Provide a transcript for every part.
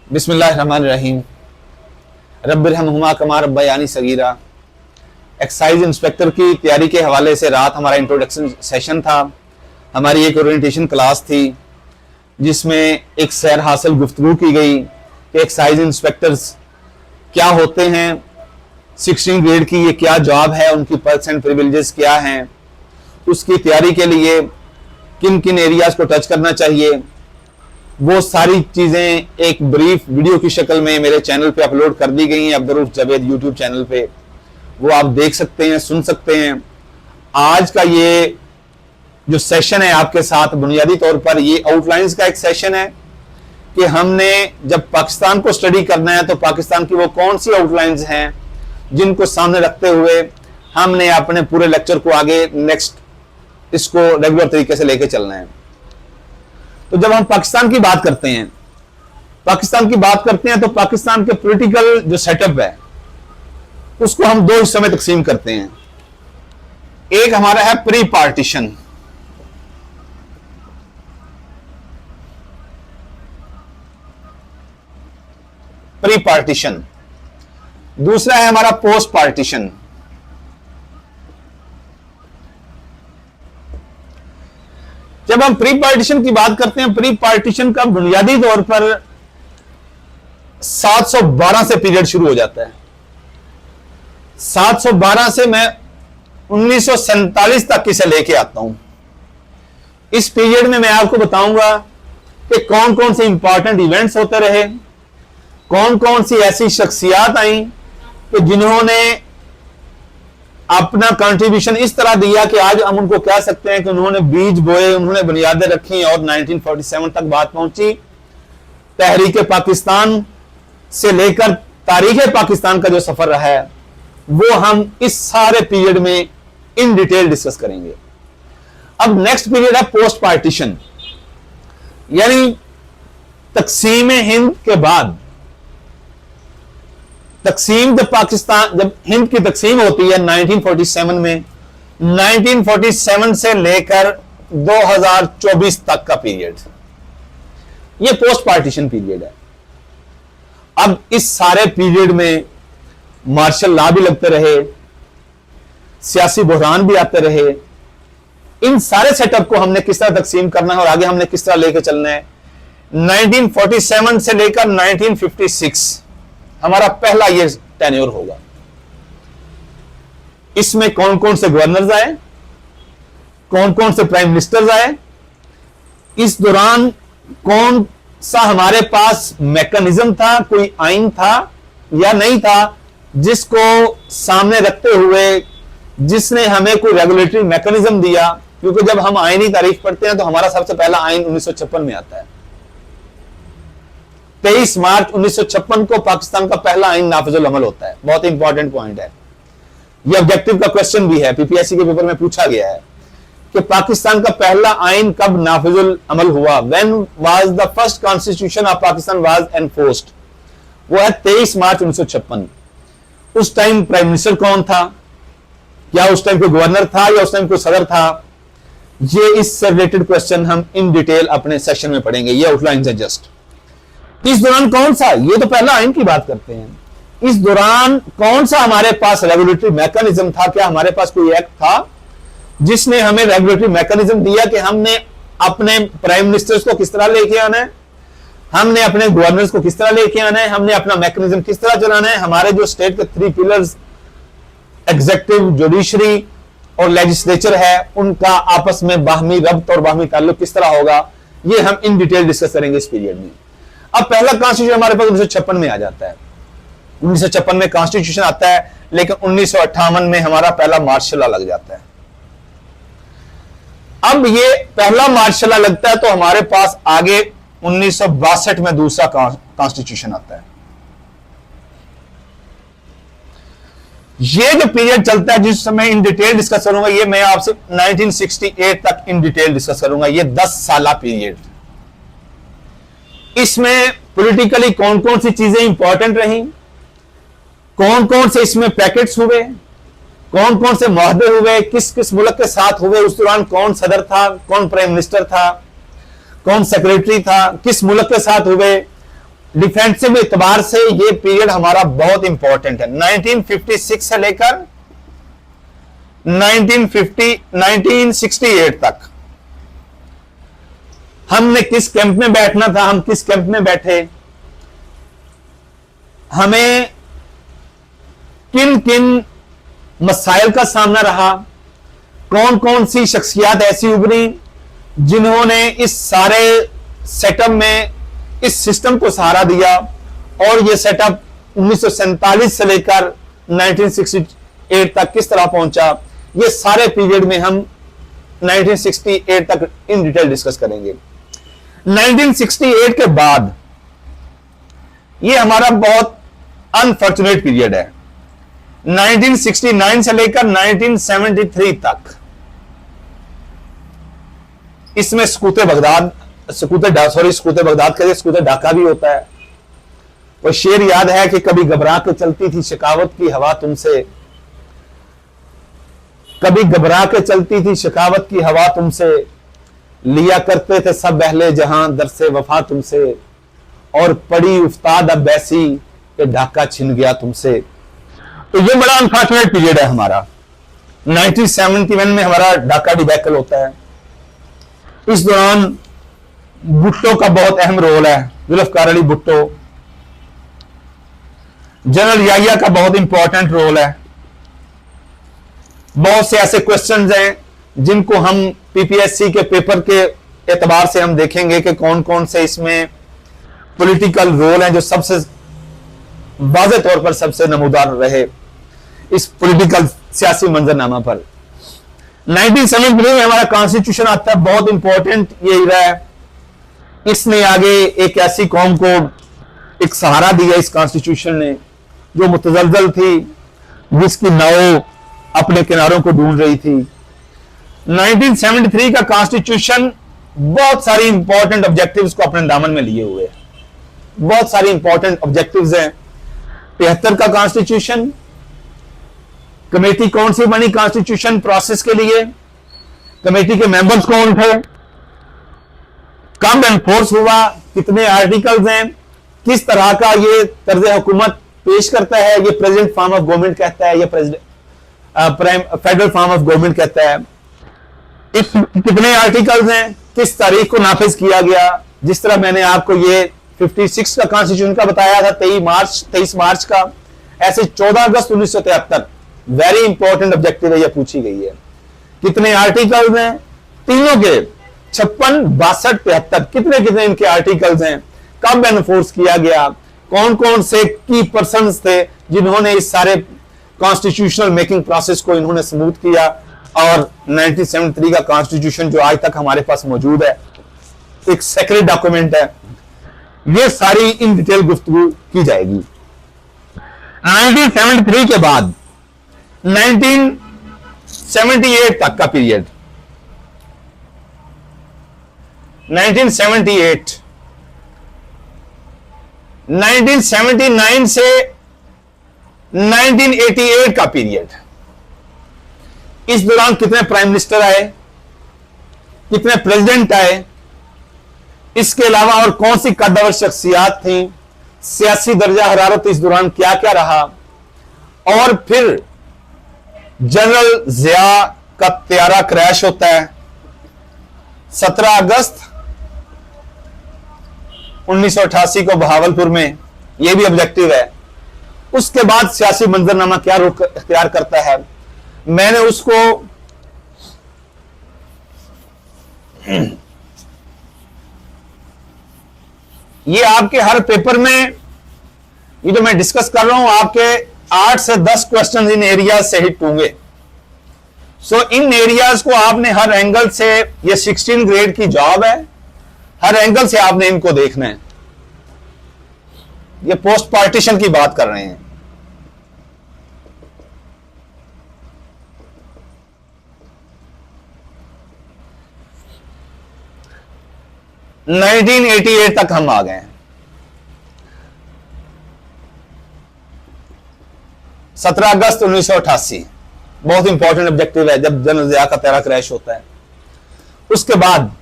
बिस्मिल्लाहिर्रहमानिर्रहीम। रब्बिरहमहुमा कमा रब्बयानी सगीरा। Excise inspector की तैयारी के हवाले से रात हमारा इंट्रोडक्शन सेशन था। हमारी एक ओरिएंटेशन क्लास थी जिसमें एक सैर हासिल गुफ्तगू की गई कि एक्साइज इंस्पेक्टर्स क्या होते हैं, 16 ग्रेड की ये क्या जॉब है, उनकी पर्क्स एंड प्रिविलेजेस क्या हैं, उसकी तैयारी के लिए किन किन एरियाज को टच करना चाहिए, वो सारी चीज़ें एक ब्रीफ वीडियो की शक्ल में मेरे चैनल पे अपलोड कर दी गई हैं, अब्दुर्रऊफ जावेद यूट्यूब चैनल पे। वो आप देख सकते हैं, सुन सकते हैं। आज का ये जो सेशन है आपके साथ बुनियादी तौर पर ये आउटलाइंस का एक सेशन है कि हमने जब पाकिस्तान को स्टडी करना है तो पाकिस्तान की वो कौन सी आउटलाइंस हैं जिनको सामने रखते हुए हमने अपने पूरे लेक्चर को आगे नेक्स्ट इसको रेगुलर तरीके से लेके चलना है। तो जब हम पाकिस्तान की बात करते हैं तो पाकिस्तान के पॉलिटिकल जो सेटअप है उसको हम दो हिस्सों में तकसीम करते हैं। एक हमारा है प्री पार्टीशन, दूसरा है हमारा पोस्ट पार्टीशन। जब हम प्री पार्टीशन की बात करते हैं, प्री पार्टीशन का बुनियादी तौर पर 712 से पीरियड शुरू हो जाता है। 712 से मैं 1947 तक इसे लेके आता हूं। इस पीरियड में मैं आपको बताऊंगा कि कौन कौन से इंपॉर्टेंट इवेंट्स होते रहे, कौन कौन सी ऐसी शख्सियात आई कि जिन्होंने अपना कंट्रीब्यूशन इस तरह दिया कि आज हम उनको कह सकते हैं कि उन्होंने बीज बोए, उन्होंने बुनियादें रखी और 1947 तक बात पहुंची। तहरीक पाकिस्तान से लेकर तारीख पाकिस्तान का जो सफर रहा है वो हम इस सारे पीरियड में इन डिटेल डिस्कस करेंगे। अब नेक्स्ट पीरियड है पोस्ट पार्टीशन, यानी तकसीम हिंद के बाद जब हिंद की तकसीम होती है 1947 में, 1947 से लेकर 2024 तक का पीरियड ये पोस्ट पार्टीशन पीरियड है। अब इस सारे पीरियड में मार्शल लॉ भी लगते रहे, सियासी बहरान भी आते रहे। इन सारे सेटअप को हमने किस तरह तकसीम करना है और आगे हमने किस तरह लेकर चलना है। 1947 से लेकर 1956 हमारा पहला ये टेन्योर होगा। इसमें कौन कौन से गवर्नर्स आए, कौन कौन से प्राइम मिनिस्टर्स आए, इस दौरान कौन सा हमारे पास मैकेनिज्म था, कोई आइन था या नहीं था, जिसको सामने रखते हुए जिसने हमें कोई रेगुलेटरी मैकेनिज्म दिया। क्योंकि जब हम आईनी तारीख पढ़ते हैं तो हमारा सबसे पहला आइन 1956 में आता है। 23 मार्च 1956 को पाकिस्तान का पहला आइन नाफिजुल अमल होता है। बहुत इंपॉर्टेंट पॉइंट है, यह ऑब्जेक्टिव का क्वेश्चन भी है, पीपीएससी के पेपर में पूछा गया है कि पाकिस्तान का पहला आइन कब नाफिजुल अमल हुआ। When was the first constitution of Pakistan was enforced, वो है 23 मार्च 1956। उस टाइम प्राइम मिनिस्टर कौन था, क्या उस टाइम कोई गवर्नर था या उस टाइम कोई सदर था, ये इससे रिलेटेड क्वेश्चन हम इन डिटेल अपने सेशन में पढ़ेंगे। ये आउटलाइन है जस्ट। इस दौरान कौन सा, ये तो पहला आइन की बात करते हैं, इस दौरान कौन सा हमारे पास रेगुलेटरी मैकेनिज्म था, क्या हमारे पास कोई एक्ट था जिसने हमें रेगुलेटरी मैकेनिज्म दिया कि हमने अपने प्राइम मिनिस्टर्स को किस तरह लेके आना है, हमने अपने गवर्नर्स को किस तरह लेके आना है, हमने अपना मैकेनिज्म किस तरह चलाना है, हमारे जो स्टेट के 3 पिलर्स एग्जीक्यूटिव, जुडिशरी और लेजिस्लेचर है, उनका आपस में बाहमी रब्त और बाहमी ताल्लुक किस तरह होगा, ये हम इन डिटेल डिस्कस करेंगे इस पीरियड में। अब पहला कॉन्स्टिट्यूशन हमारे पास 1956 में आ जाता है। 1956 में कॉन्स्टिट्यूशन आता है, लेकिन 1958 में हमारा पहला मार्शल लॉ लग जाता है। अब ये पहला मार्शल लॉ लगता है तो हमारे पास आगे 1962 में दूसरा कॉन्स्टिट्यूशन आता है। ये जो पीरियड चलता है जिस समय इन डिटेल डिस्कस करूंगा, ये मैं आपसे 1968 तक इन डिटेल डिस्कस करूंगा। ये 10 साल पीरियड, इसमें पॉलिटिकली कौन कौन सी चीजें इंपॉर्टेंट रही, कौन कौन से इसमें पैकेट्स हुए, कौन कौन से मुआहदे हुए, किस किस मुल्क के साथ हुए, उस दौरान कौन सदर था, कौन प्राइम मिनिस्टर था, कौन सेक्रेटरी था, किस मुल्क के साथ हुए, डिफेंसिव एतबार से ये पीरियड हमारा बहुत इंपॉर्टेंट है। 1956 से लेकर 1968 तक हमने किस कैंप में बैठना था, हम किस कैंप में बैठे, हमें किन किन मसाइल का सामना रहा, कौन कौन सी शख्सियात ऐसी उभरी जिन्होंने इस सारे सेटअप में इस सिस्टम को सहारा दिया, और यह सेटअप 1947 से लेकर 1968 तक किस तरह पहुंचा, ये सारे पीरियड में हम 1968 तक इन डिटेल डिस्कस करेंगे। 1968 के बाद ये हमारा बहुत अनफॉर्चुनेट पीरियड है। 1969 से लेकर 1973 तक इसमें सकूत बगदाद सकूत ढाका भी होता है। वो शेर याद है कि कभी घबरा के चलती थी शिकावत की हवा तुमसे, कभी घबरा के चलती थी शिकावत की हवा तुमसे, लिया करते थे सब अहले जहां दर से वफा तुमसे, और पड़ी उस्ताद अब ऐसी कि ढाका छिन गया तुमसे। तो ये बड़ा अनफॉर्चुनेट पीरियड है हमारा। 1971 में हमारा ढाका डिबैकल होता है। इस दौरान भुट्टो का बहुत अहम रोल है, जुल्फकार अली भुट्टो। जनरल याहिया का बहुत इंपॉर्टेंट रोल है। बहुत से ऐसे क्वेश्चंस हैं जिनको हम पीपीएससी के पेपर के एतबार से हम देखेंगे कि कौन कौन से इसमें पॉलिटिकल रोल हैं जो सबसे वाज़ेह तौर पर सबसे नमूदार रहे इस पॉलिटिकल सियासी मंजरनामा पर। 1973 में हमारा कॉन्स्टिट्यूशन आता है, बहुत इंपॉर्टेंट ये रहा है। इसने आगे एक ऐसी कौम को एक सहारा दिया इस कॉन्स्टिट्यूशन ने जो मुतजलजल थी, जिसकी नाव अपने किनारों को ढूंढ रही थी। 1973 का कॉन्स्टिट्यूशन बहुत सारी इंपॉर्टेंट ऑब्जेक्टिव्स को अपने दामन में लिए हुए है। बहुत सारी इंपॉर्टेंट ऑब्जेक्टिव्स हैं। 73 का कॉन्स्टिट्यूशन, कमेटी कौन सी बनी कॉन्स्टिट्यूशन प्रोसेस के लिए, कमेटी के मेंबर्स कौन थे, कब एनफोर्स हुआ, कितने आर्टिकल्स हैं, किस तरह का ये तर्ज हुकूमत पेश करता है, ये प्रेजेंट फॉर्म ऑफ गवर्नमेंट कहता है, ये फेडरल फॉर्म ऑफ गवर्नमेंट कहता है, कितने आर्टिकल्स हैं, किस तारीख को नाफिज किया गया। जिस तरह मैंने आपको ये 56 का कॉन्स्टिट्यूशन का बताया था 23 मार्च का, ऐसे 14 अगस्त 1973 वेरी इंपॉर्टेंट ऑब्जेक्टिव है, यह पूछी गई है। कितने आर्टिकल्स हैं तीनों के, 56, 62, 73, कितने कितने इनके आर्टिकल्स हैं, कब एनफोर्स किया गया, कौन कौन से की पर्संस थे जिन्होंने इस सारे कॉन्स्टिट्यूशनल मेकिंग प्रोसेस को इन्होंने स्मूथ किया। और 1973 का कॉन्स्टिट्यूशन जो आज तक हमारे पास मौजूद है, एक सेक्रेट डॉक्यूमेंट है। ये सारी इन डिटेल गुफ्तगू की जाएगी। 1973 के बाद 1978 तक का पीरियड, 1978, 1979 से 1988 का पीरियड। इस दौरान कितने प्राइम मिनिस्टर आए, कितने प्रेसिडेंट आए, इसके अलावा और कौन सी कद्दावर शख्सियात थी, सियासी दर्जा हरारत इस दौरान क्या क्या रहा, और फिर जनरल जिया का त्यारा क्रैश होता है 17 अगस्त 1988 को बहावलपुर में, यह भी ऑब्जेक्टिव है। उसके बाद सियासी मंजरनामा क्या रुख इख्तियार करता है, मैंने उसको ये आपके हर पेपर में, ये जो मैं डिस्कस कर रहा हूं, आपके 8 से 10 क्वेश्चन इन एरियाज से हिट होंगे। सो इन एरियाज को आपने हर एंगल से, ये 16 ग्रेड की जॉब है, हर एंगल से आपने इनको देखना है। ये पोस्ट पार्टीशन की बात कर रहे हैं। - 1988 तक हम आ गए हैं। 17 अगस्त 1988 बहुत इंपॉर्टेंट ऑब्जेक्टिव है, जब जनरल जिया का त्यारा क्रैश होता है। उसके बाद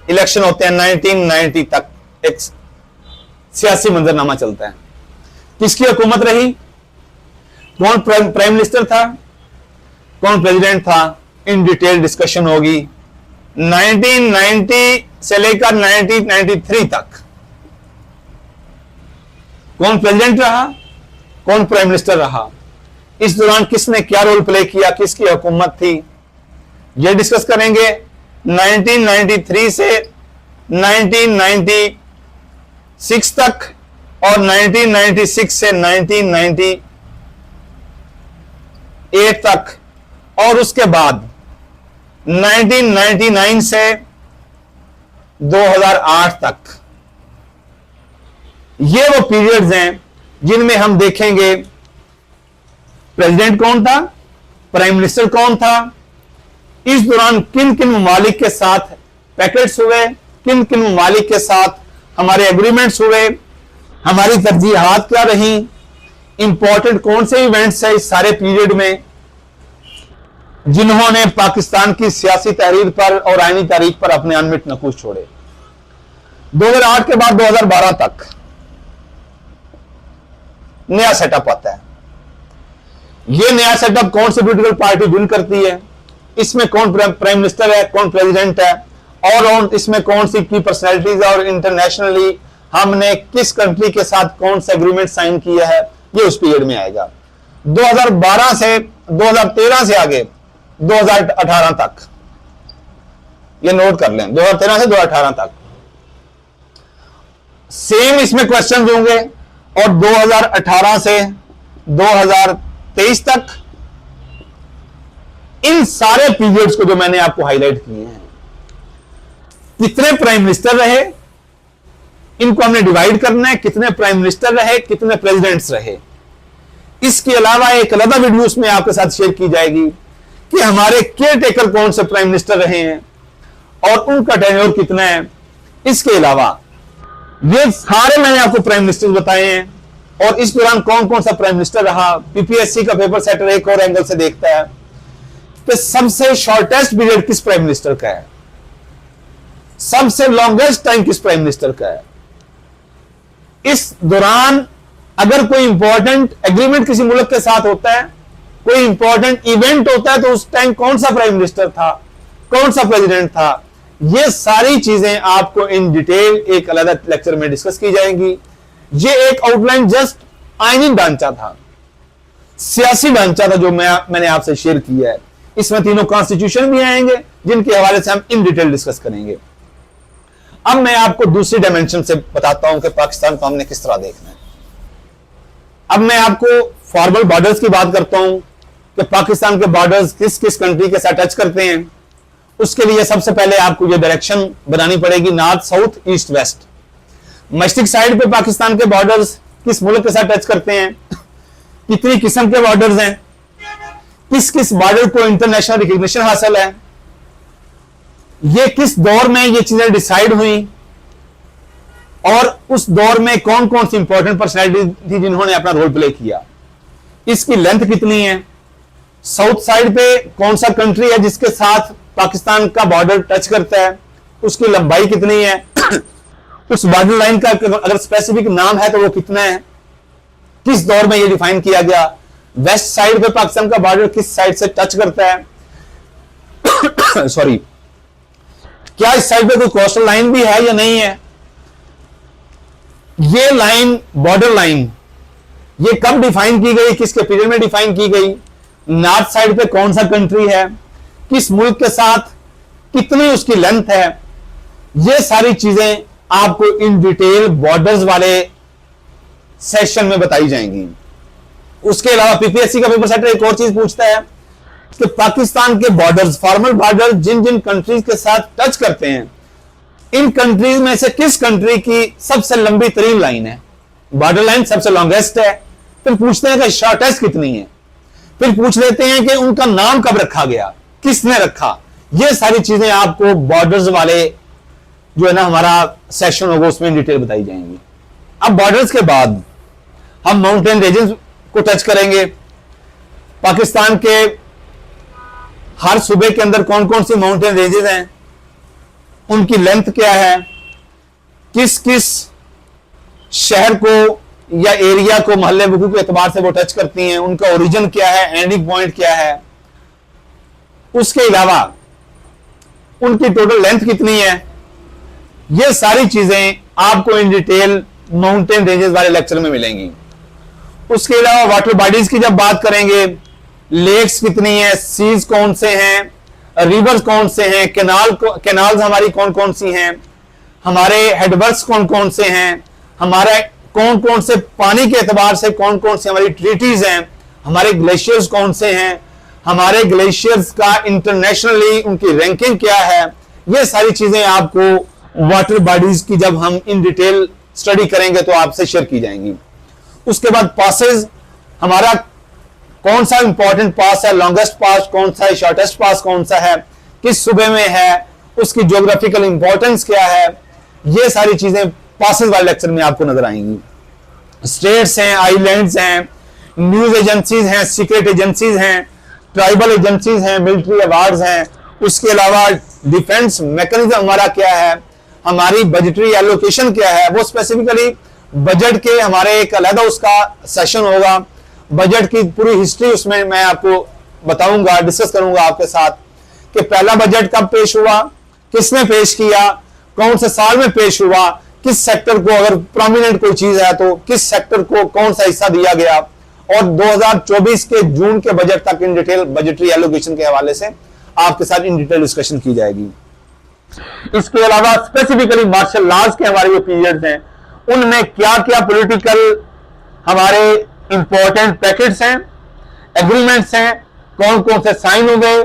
इलेक्शन होते हैं 1990 तक, एक सियासी मंजरनामा चलता है। किसकी हुकूमत रही, कौन प्राइम मिनिस्टर था, कौन प्रेसिडेंट था, इन डिटेल डिस्कशन होगी 1990 से लेकर 1993 तक। कौन प्रेसिडेंट रहा, कौन प्राइम मिनिस्टर रहा, इस दौरान किसने क्या रोल प्ले किया, किसकी हुकूमत थी, यह डिस्कस करेंगे। 1993 से 1996 तक और 1996 से 1998 तक, और उसके बाद 1999 से 2008 तक। ये वो पीरियड्स हैं जिनमें हम देखेंगे प्रेसिडेंट कौन था, प्राइम मिनिस्टर कौन था, इस दौरान किन किन ममालिक के साथ पैकेट्स हुए, किन किन ममालिक के साथ हमारे एग्रीमेंट्स हुए, हमारी तरजीहात क्या रही, इंपॉर्टेंट कौन से इवेंट्स है इस सारे पीरियड में जिन्होंने पाकिस्तान की सियासी तहरीर पर और आईनी तारीख पर अपने अनमिट नकूश छोड़े। 2008 के बाद 2012 तक नया सेटअप आता है। यह नया सेटअप कौन सी पॉलिटिकल पार्टी विन करती है, इसमें कौन प्राइम मिनिस्टर है, कौन प्रेसिडेंट है, और इसमें कौन सी की पर्सनैलिटीज है, और इंटरनेशनली हमने किस कंट्री के साथ कौन सा एग्रीमेंट साइन किया है, ये उस पीरियड में आएगा। 2012 से 2013 से आगे 2018 तक, ये नोट कर लें, 2013 से 2018 तक सेम इसमें क्वेश्चन होंगे, और 2018 से 2023 तक इन सारे पीरियड्स को जो मैंने आपको हाईलाइट किए हैं, कितने प्राइम मिनिस्टर रहे, इनको हमने डिवाइड करना है, कितने प्राइम मिनिस्टर रहे, कितने प्रेसिडेंट्स रहे। इसके अलावा एक अलग वीडियो उसमें आपके साथ शेयर की जाएगी कि हमारे केयर टेकर कौन से प्राइम मिनिस्टर रहे हैं और उनका टेन्योर कितना है। इसके अलावा ये सारे मैंने आपको प्राइम मिनिस्टर बताए हैं, और इस दौरान कौन कौन सा प्राइम मिनिस्टर रहा। पीपीएससी का पेपर सेटर एक और एंगल से देखता है कि सबसे शॉर्टेस्ट पीरियड किस प्राइम मिनिस्टर का है, सबसे लॉन्गेस्ट टाइम किस प्राइम मिनिस्टर का है। इस दौरान अगर कोई इंपॉर्टेंट एग्रीमेंट किसी मुल्क के साथ होता है, कोई इंपॉर्टेंट इवेंट होता है, तो उस टाइम कौन सा प्राइम मिनिस्टर था, कौन सा प्रेसिडेंट था। ये सारी चीजें आपको इन डिटेल एक अलग लेक्चर में डिस्कस की जाएंगी। ये एक आउटलाइन जस्ट आईनी ढांचा था, सियासी ढांचा था जो मैंने आपसे शेयर किया है। इसमें तीनों कॉन्स्टिट्यूशन भी आएंगे जिनके हवाले से हम इन डिटेल डिस्कस करेंगे। अब मैं आपको दूसरी डायमेंशन से बताता हूं कि पाकिस्तान को हमने किस तरह देखना है। अब मैं आपको फॉर्मल बॉर्डर्स की बात करता हूं कि पाकिस्तान के बॉर्डर्स किस किस कंट्री के साथ टच करते हैं। उसके लिए सबसे पहले आपको ये डायरेक्शन बनानी पड़ेगी, नॉर्थ साउथ ईस्ट वेस्ट। मशरिक साइड पे पाकिस्तान के बॉर्डर्स किस मुल्क के साथ टच करते हैं, कितनी किस्म के बॉर्डर्स हैं, किस किस बॉर्डर को इंटरनेशनल रिकॉग्निशन हासिल है, ये किस दौर में ये चीजें डिसाइड हुई, और उस दौर में कौन कौन सी इंपॉर्टेंट पर्सनैलिटी थी जिन्होंने अपना रोल प्ले किया, इसकी लेंथ कितनी है, साउथ साइड पे कौन सा कंट्री है जिसके साथ पाकिस्तान का बॉर्डर टच करता है, उसकी लंबाई कितनी है, उस बॉर्डर लाइन का अगर स्पेसिफिक नाम है तो वो कितना है, किस दौर में ये डिफाइन किया गया, वेस्ट साइड पे पाकिस्तान का बॉर्डर किस साइड से टच करता है, सॉरी, क्या इस साइड पे कोई कोस्टल लाइन भी है या नहीं है, ये लाइन बॉर्डर लाइन ये कब डिफाइन की गई, किसके पीरियड में डिफाइन की गई, नॉर्थ साइड पे कौन सा कंट्री है, किस मुल्क के साथ कितनी उसकी लेंथ है, ये सारी चीजें आपको इन डिटेल बॉर्डर्स वाले सेशन में बताई जाएंगी। उसके अलावा पीपीएससी का पेपर सेटर एक और चीज पूछता है कि पाकिस्तान के बॉर्डर्स, फॉर्मल बॉर्डर जिन जिन कंट्रीज के साथ टच करते हैं, इन कंट्रीज में से किस कंट्री की सबसे लंबी तरीन लाइन है, बॉर्डर लाइन सबसे लॉन्गेस्ट है। फिर पूछते हैं कि शॉर्टेस्ट कितनी है, फिर पूछ लेते हैं कि उनका नाम कब रखा गया, किसने रखा। ये सारी चीजें आपको बॉर्डर्स वाले जो है ना हमारा सेशन होगा उसमें डिटेल बताई जाएंगी। अब बॉर्डर्स के बाद हम माउंटेन रेंजेस को टच करेंगे। पाकिस्तान के हर सूबे के अंदर कौन कौन सी माउंटेन रेंजेस हैं, उनकी लेंथ क्या है, किस किस शहर को या एरिया को मोहल्ले बुकू के एतबार से वो टच करती हैं, उनका ओरिजिन क्या है, एंडिंग पॉइंट क्या है, उसके अलावा उनकी टोटल लेंथ कितनी है, ये सारी चीजें आपको इन डिटेल माउंटेन रेंजेस वाले लेक्चर में मिलेंगी। उसके अलावा वाटर बॉडीज की जब बात करेंगे, लेक्स कितनी है, सीज कौन से हैं, रिवर्स कौन से हैं, कैनाल्स हमारी कौन कौन सी हैं, हमारे हेडवर्क्स कौन कौन से हैं, हमारे कौन कौन से पानी के एतबार से कौन कौन सी हमारी ट्रीटीज हैं, हमारे ग्लेशियर्स कौन से हैं, हमारे ग्लेशियर्स का इंटरनेशनली उनकी रैंकिंग क्या है, ये सारी चीजें आपको वाटर बॉडीज की जब हम इन डिटेल स्टडी करेंगे तो आपसे शेयर की जाएंगी। उसके बाद पासेज, हमारा कौन सा इंपॉर्टेंट पास है, लॉन्गेस्ट पास कौन सा है, शॉर्टेस्ट पास कौन सा है, किस सूबे में है, उसकी ज्योग्राफिकल इंपॉर्टेंस क्या है, ये सारी चीजें पासेज वाले लेक्चर में आपको नजर आएंगी। स्टेट्स हैं, आइलैंड्स हैं, न्यूज एजेंसीज हैं, सीक्रेट एजेंसीज हैं, ट्राइबल एजेंसीज हैं, मिलिट्री अवार्ड्स हैं, उसके अलावा डिफेंस मैकेनिज्म हमारा क्या है, हमारी बजटरी एलोकेशन क्या है, वो स्पेसिफिकली बजट के हमारे एक अलग उसका सेशन होगा, बजट की पूरी हिस्ट्री उसमें मैं आपको बताऊंगा, डिस्कस करूंगा आपके साथ कि पहला बजट कब पेश हुआ, किसने पेश किया, कौन से साल में पेश हुआ, किस सेक्टर को अगर प्रोमिनेंट कोई चीज है तो किस सेक्टर को कौन सा हिस्सा दिया गया, और 2024 के जून के बजट तक इन डिटेल बजटरी एलोकेशन के हवाले से आपके साथ इन डिटेल डिस्कशन की जाएगी। इसके अलावा स्पेसिफिकली मार्शल लॉज के हमारे जो पीरियड्स हैं उनमें क्या क्या पॉलिटिकल हमारे इंपॉर्टेंट पैकेट्स हैं, एग्रीमेंट्स हैं, कौन कौन से साइन हो गए,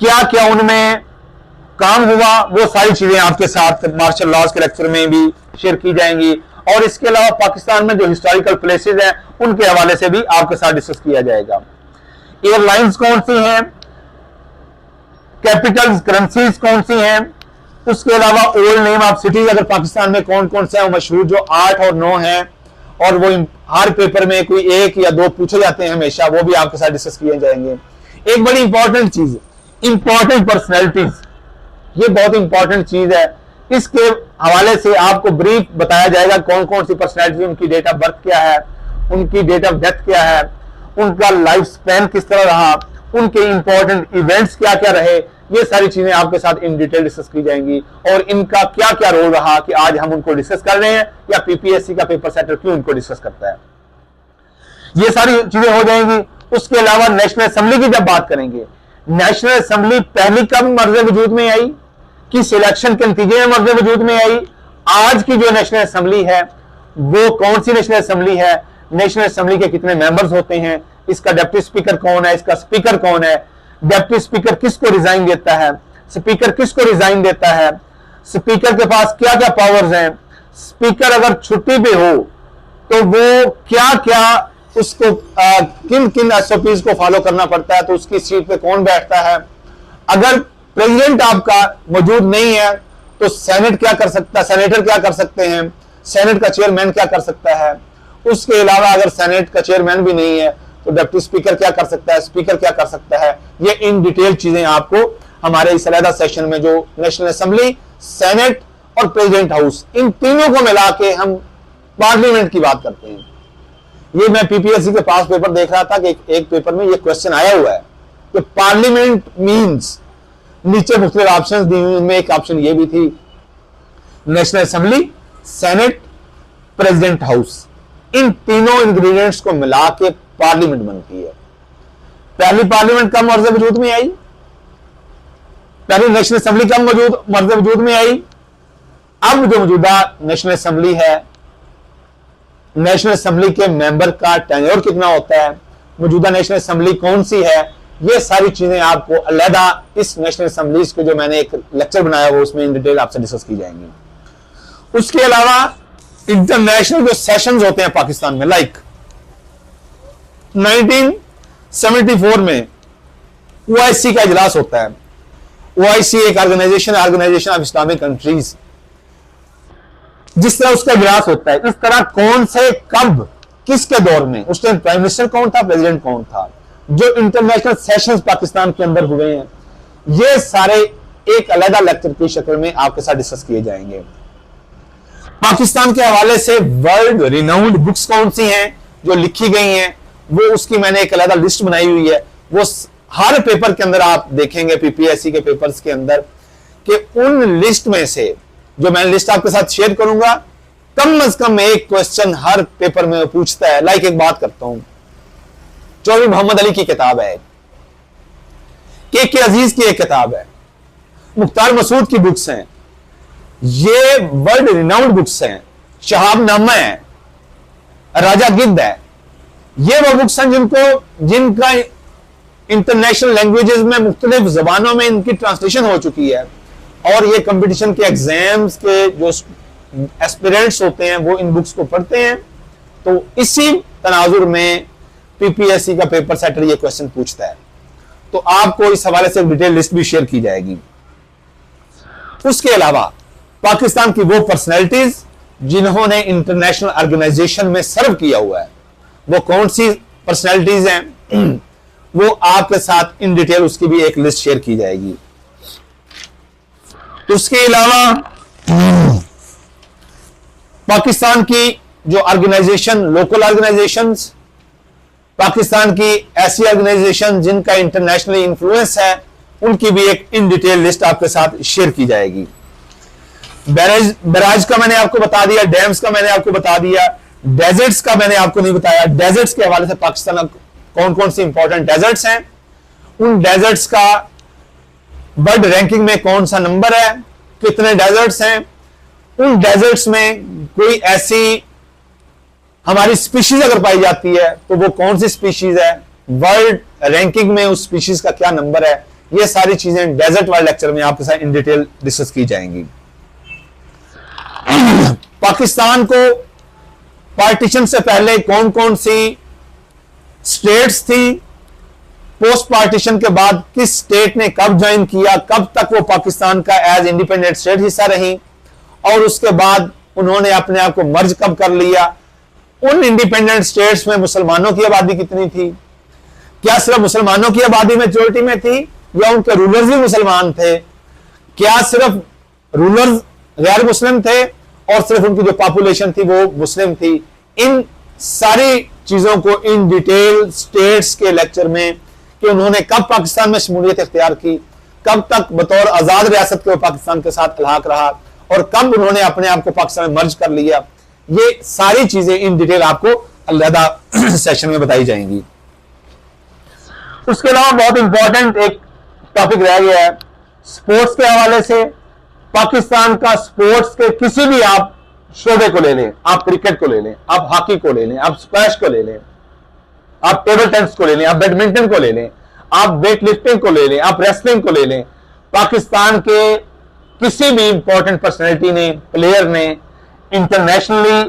क्या क्या उनमें काम हुआ, वो सारी चीजें आपके साथ मार्शल लॉज के लेक्चर में भी शेयर की जाएंगी। और इसके अलावा पाकिस्तान में जो हिस्टोरिकल प्लेसेस हैं उनके हवाले से भी आपके साथ डिस्कस किया जाएगा। एयरलाइंस कौन सी हैं, कैपिटल्स करेंसीज कौन सी हैं, उसके अलावा ओल्ड नेम ऑफ सिटीज अगर पाकिस्तान में कौन कौन से हैं मशहूर, जो 8 और 9 हैं, और वो हर पेपर में कोई 1 या 2 पूछे जाते हैं हमेशा, वो भी आपके साथ डिस्कस किए जाएंगे। एक बड़ी इंपॉर्टेंट चीज, इंपॉर्टेंट पर्सनैलिटीज, ये बहुत इंपॉर्टेंट चीज है। इसके हवाले से आपको ब्रीफ बताया जाएगा कौन कौन सी पर्सनैलिटी, उनकी डेट ऑफ बर्थ क्या है, उनकी डेट ऑफ डेथ क्या है, उनका लाइफ स्पैन किस तरह रहा, उनके इंपॉर्टेंट इवेंट्स क्या क्या रहे, ये सारी चीजें आपके साथ इन डिटेल डिस्कस की जाएंगी। और इनका क्या क्या रोल रहा कि आज हम उनको डिस्कस कर रहे हैं, या पीपीएससी का पेपर सेटर क्यों उनको डिस्कस करता है, ये सारी चीजें हो जाएंगी। उसके अलावा नेशनल असेंबली की जब बात करेंगे, नेशनल असेंबली पहली कब मर्ज वजूद में आई, कि सिलेक्शन के नतीजे में मर्ज वजूद में आई, आज की जो नेशनल असेंबली है वो कौन सी नेशनल असेंबली है, नेशनल असेंबली के कितने मेंबर्स होते हैं, इसका डिप्टी स्पीकर कौन है, इसका स्पीकर कौन है, डिप्टी स्पीकर किसको रिजाइन देता है, स्पीकर किसको रिजाइन देता है, स्पीकर के पास क्या क्या पावर्स हैं, स्पीकर अगर छुट्टी पे हो तो वो क्या क्या उसको किन किन एसओपीज को फॉलो करना पड़ता है, तो उसकी सीट पे कौन बैठता है, अगर प्रेसिडेंट आपका मौजूद नहीं है तो सेनेट क्या कर सकता है, सेनेटर क्या कर सकते हैं, सेनेट का चेयरमैन क्या कर सकता है, उसके अलावा अगर सेनेट का चेयरमैन भी नहीं है तो डिप्टी स्पीकर क्या कर सकता है, स्पीकर क्या कर सकता है, ये इन डिटेल चीजें आपको हमारे इस अलग सेशन में जो नेशनल असेंबली, सेनेट और प्रेसिडेंट हाउस, इन तीनों को मिला के हम पार्लियामेंट की बात करते हैं। ये मैं पीपीएससी के पास पेपर देख रहा था कि एक पेपर में ये क्वेश्चन आया हुआ है कि पार्लियामेंट मींस, नीचे मुख्तलिफ ऑप्शन दी हुई, उनमें एक ऑप्शन ये भी थी national assembly, senate, president house, इन तीनों इंग्रेडिएंट्स को मिला के पार्लियामेंट बनती है। पहली पार्लियामेंट कब मर्ज वजूद में आई, पहली नेशनल असेंबली कब मर्ज वजूद में आई, अब जो मौजूदा नेशनल असेंबली है, नेशनल असेंबली के मेंबर का टेन्योर कितना होता है, मौजूदा नेशनल असेंबली कौन सी है, ये सारी चीजें आपको अलहदा इस नेशनल असेंबलीज को जो मैंने एक लेक्चर बनाया वो उसमें इन डिटेल आपसे डिस्कस की जाएंगी। उसके अलावा इंटरनेशनल जो सेशंस होते हैं पाकिस्तान में, लाइक 1974 में ओआईसी का इजलास होता है। ओआईसी एक ऑर्गेनाइजेशन ऑफ इस्लामिक कंट्रीज, जिस तरह उसका इजलास होता है, इस तरह कौन से कब किसके दौर में, उस टाइम प्राइम मिनिस्टर कौन था, प्रेसिडेंट कौन था, जो इंटरनेशनल सेशंस पाकिस्तान के अंदर हुए हैं, ये सारे एक अलग लेक्चर की शक्ल में आपके साथ डिस्कस किए जाएंगे। पाकिस्तान के हवाले से वर्ल्ड रिनाउंड बुक्स कौन सी हैं जो लिखी गई हैं, वो उसकी मैंने एक अलग लिस्ट बनाई हुई है। वो हर पेपर के अंदर आप देखेंगे, पीपीएससी के पेपर्स के अंदर, कि उन लिस्ट में से जो मैं लिस्ट आपके साथ शेयर करूंगा, कम से कम एक क्वेश्चन हर पेपर में पूछता है। लाइक एक बात करता हूं, चौधरी मोहम्मद अली की किताब है, के अजीज की एक किताब है, मुख्तार मसूद की बुक्स हैं, ये वर्ल्ड रिनाउंड बुक्स हैं, शहाबनामा है, राजा गिद्ध है। ये वो बुक्स हैं जिनका इंटरनेशनल लैंग्वेजेस में मुख्तलिफ जबानों में इनकी ट्रांसलेशन हो चुकी है, और ये कंपटीशन के एग्जाम्स के जो एस्पिरेंट्स होते हैं वो इन बुक्स को पढ़ते हैं। तो इसी तनाजुर में पीपीएससी का पेपर सेटर ये क्वेश्चन पूछता है। तो आपको इस हवाले से डिटेल लिस्ट भी शेयर की जाएगी। उसके अलावा पाकिस्तान की वो पर्सनैलिटीज जिन्होंने इंटरनेशनल ऑर्गेनाइजेशन में सर्व किया हुआ है, वो कौन सी पर्सनैलिटीज हैं, वो आपके साथ इन डिटेल उसकी भी एक लिस्ट शेयर की जाएगी। उसके अलावा पाकिस्तान की जो ऑर्गेनाइजेशन, लोकल ऑर्गेनाइजेशंस, पाकिस्तान की ऐसी ऑर्गेनाइजेशन जिनका इंटरनेशनली इन्फ्लुएंस है, उनकी भी एक इन डिटेल लिस्ट आपके साथ शेयर की जाएगी। बैराज का मैंने आपको बता दिया, डैम्स का मैंने आपको बता दिया, डेजर्ट्स का मैंने आपको नहीं बताया। डेजर्ट्स के हवाले से पाकिस्तान कौन कौन सी इंपॉर्टेंट डेजर्ट्स हैं, उन डेजर्ट्स का वर्ल्ड रैंकिंग में कौन सा नंबर है, कितने डेजर्ट्स हैं, उन डेजर्ट्स में कोई ऐसी हमारी स्पीशीज अगर पाई जाती है तो वो कौन सी स्पीशीज है, वर्ल्ड रैंकिंग में उस स्पीशीज का क्या नंबर है, ये सारी चीजें डेजर्ट वाले लेक्चर में आपके साथ इन डिटेल डिस्कस की जाएंगी। पाकिस्तान को पार्टीशन से पहले कौन कौन सी स्टेट्स थी, पोस्ट पार्टीशन के बाद किस स्टेट ने कब ज्वाइन किया, कब तक वो पाकिस्तान का एज इंडिपेंडेंट स्टेट हिस्सा रही, और उसके बाद उन्होंने अपने आप को मर्ज कब कर लिया। उन इंडिपेंडेंट स्टेट्स में मुसलमानों की आबादी कितनी थी, क्या सिर्फ मुसलमानों की आबादी मेजॉरिटी में थी या उनके रूलर्स भी मुसलमान थे, क्या सिर्फ रूलर्स गैर मुस्लिम थे और सिर्फ उनकी जो पॉपुलेशन थी वो मुस्लिम थी। इन सारी चीजों को इन डिटेल स्टेट्स के लेक्चर में, कि उन्होंने कब पाकिस्तान में शमूलियत इख्तियार की, कब तक बतौर आजाद रियासत के वो पाकिस्तान के साथ इल्हाक रहा, और कब उन्होंने अपने आप को पाकिस्तान में मर्ज कर लिया, ये सारी चीजें इन डिटेल आपको अलहदा सेशन में बताई जाएंगी। उसके अलावा बहुत इंपॉर्टेंट एक टॉपिक रह गया है स्पोर्ट्स के हवाले से। पाकिस्तान का स्पोर्ट्स के किसी भी आप शोबे को ले लें, आप क्रिकेट को ले लें, आप हॉकी को ले लें, आप स्क्वैश को ले लें, आप टेबल टेनिस को ले लें, आप बैडमिंटन को ले लें, आप वेट लिफ्टिंग को ले लें, आप रेसलिंग को ले लें, पाकिस्तान के किसी भी इंपॉर्टेंट पर्सनैलिटी ने, प्लेयर ने इंटरनेशनली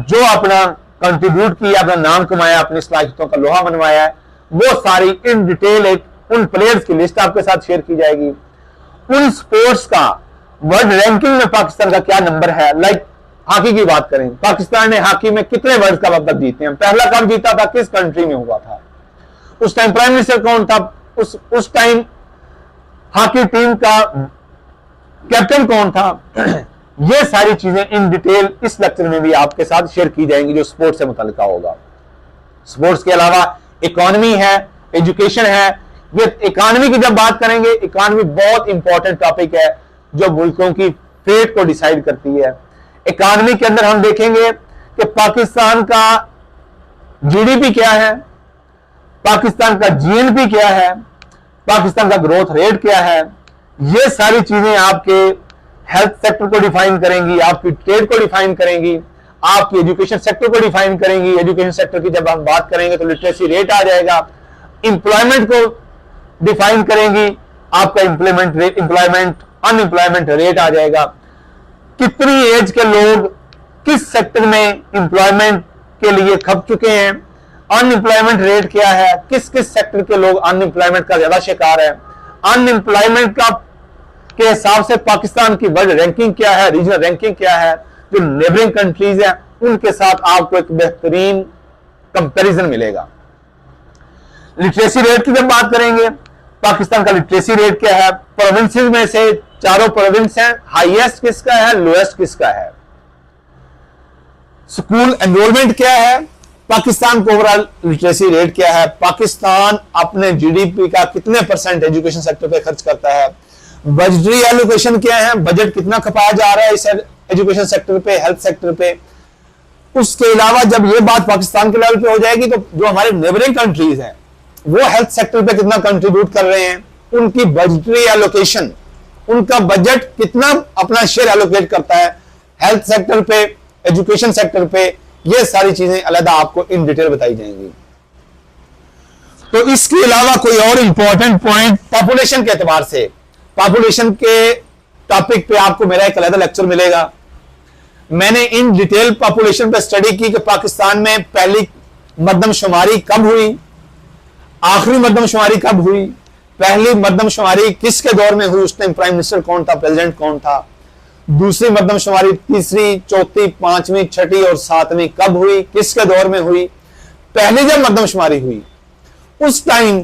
जो अपना कंट्रीब्यूट किया, अपना नाम कमाया, अपनी सलाहियतों का लोहा बनवाया है, वो सारी इन डिटेल एक उन प्लेयर्स की लिस्ट आपके साथ शेयर की जाएगी। उन स्पोर्ट्स का वर्ल्ड रैंकिंग में पाकिस्तान का क्या नंबर है। लाइक हॉकी की बात करें, पाकिस्तान ने हॉकी में कितने वर्ल्ड कप अब तक जीते हैं, पहला कप जीता था किस कंट्री में हुआ था, उस टाइम प्राइम मिनिस्टर कौन था, उस टाइम हॉकी टीम का कैप्टन कौन था। ये सारी चीजें इन डिटेल इस लेक्चर में भी आपके साथ शेयर की जाएंगी जो स्पोर्ट्स से मुताल्लिका होगा। स्पोर्ट्स के अलावा इकोनॉमी है, एजुकेशन है। ये इकोनॉमी की जब बात करेंगे, इकोनॉमी बहुत इंपॉर्टेंट टॉपिक है जो मुल्कों की फेट को डिसाइड करती है। इकोनॉमी के अंदर हम देखेंगे कि पाकिस्तान का जीडीपी क्या है, पाकिस्तान का जीएनपी क्या है, पाकिस्तान का ग्रोथ रेट क्या है। ये सारी चीजें आपके हेल्थ सेक्टर को डिफाइन करेंगी, आपकी ट्रेड को डिफाइन करेंगी, आपकी एजुकेशन सेक्टर को डिफाइन करेंगी। एजुकेशन सेक्टर की जब हम बात करेंगे तो लिटरेसी रेट आ जाएगा, इंप्लॉयमेंट को डिफाइन करेंगी, आपका इंप्लॉयमेंट अनएम्प्लॉयमेंट रेट आ जाएगा, कितनी एज के लोग किस सेक्टर में इंप्लॉयमेंट के लिए खप चुके हैं, अनएम्प्लॉयमेंट रेट क्या है, किस किस सेक्टर के लोग अनएम्प्लॉयमेंट का ज्यादा शिकार है, अनएम्प्लॉयमेंट का के हिसाब से पाकिस्तान की वर्ल्ड रैंकिंग क्या है, रीजनल रैंकिंग क्या है, जो नेबरिंग कंट्रीज है उनके साथ आपको एक बेहतरीन कंपैरिजन मिलेगा। लिटरेसी रेट की जब बात करेंगे, पाकिस्तान का लिटरेसी रेट क्या है, प्रोविंसेस में से चारों प्रोविंस हैं, हाईएस्ट किसका है, लोएस्ट किसका है। स्कूल एनरोलमेंट क्या है, पाकिस्तान का ओवरऑल लिटरेसी रेट क्या है, पाकिस्तान अपने जीडीपी का कितने परसेंट एजुकेशन सेक्टर पे खर्च करता है, बजटरी एलोकेशन क्या है, बजट कितना खपाया जा रहा है इस एजुकेशन सेक्टर पे, हेल्थ सेक्टर पे। उसके अलावा जब ये बात पाकिस्तान के लेवल पे हो जाएगी तो जो हमारे नेबरिंग कंट्रीज हैं वो हेल्थ सेक्टर पे कितना कंट्रीब्यूट कर रहे हैं, उनकी बजटरी एलोकेशन, उनका बजट कितना अपना शेयर एलोकेट करता है हेल्थ सेक्टर पे, एजुकेशन सेक्टर पे, ये सारी चीजें अलग आपको इन डिटेल बताई जाएंगी। तो इसके अलावा कोई और इंपॉर्टेंट पॉइंट पॉपुलेशन के एतबार से, पॉपुलेशन के टॉपिक पे आपको मेरा एक अलग लेक्चर मिलेगा। मैंने इन डिटेल पॉपुलेशन पे स्टडी की कि पाकिस्तान में पहली मरदमशुमारी कब हुई, आखिरी मरदमशुमारी कब हुई, पहली मरदमशुमारी किसके दौर में हुई, उस टाइम प्राइम मिनिस्टर कौन था, प्रेसिडेंट कौन था, दूसरी मरदमशुमारी तीसरी, चौथी, पांचवी, छठी और सातवीं कब हुई, किसके दौर में हुई, पहली जब मरदमशुमारी हुई उस टाइम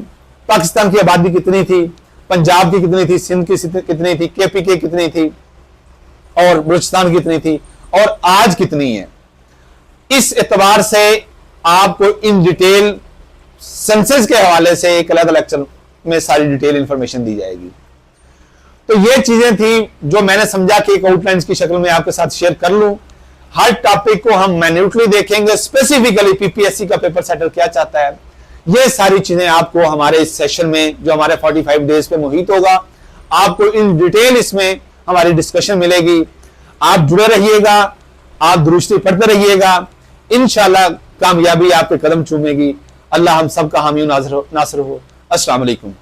पाकिस्तान की आबादी कितनी थी, पंजाब की कितनी थी, सिंध की कितनी थी, केपी की कितनी थी और बलूचिस्तान की कितनी थी और आज कितनी है। इस एतबार से आपको इन डिटेल सेंसस के हवाले से एक अलग लेक्चर में सारी डिटेल इंफॉर्मेशन दी जाएगी। तो ये चीजें थी जो मैंने समझा कि एक आउटलाइन की शक्ल में आपके साथ शेयर कर लूं। हर टॉपिक को हम मैन्यूटली देखेंगे, स्पेसिफिकली पीपीएससी का पेपर सेटर क्या चाहता है, ये सारी चीजें आपको हमारे इस सेशन में जो हमारे 45 डेज पे मुहित होगा, आपको इन डिटेल इसमें हमारी डिस्कशन मिलेगी। आप जुड़े रहिएगा, आप दुरुस्ती पढ़ते रहिएगा, इंशाल्लाह कामयाबी आपके कदम चूमेगी। अल्लाह हम सबका हामी नासिर हो। अस्सलाम वालेकुम।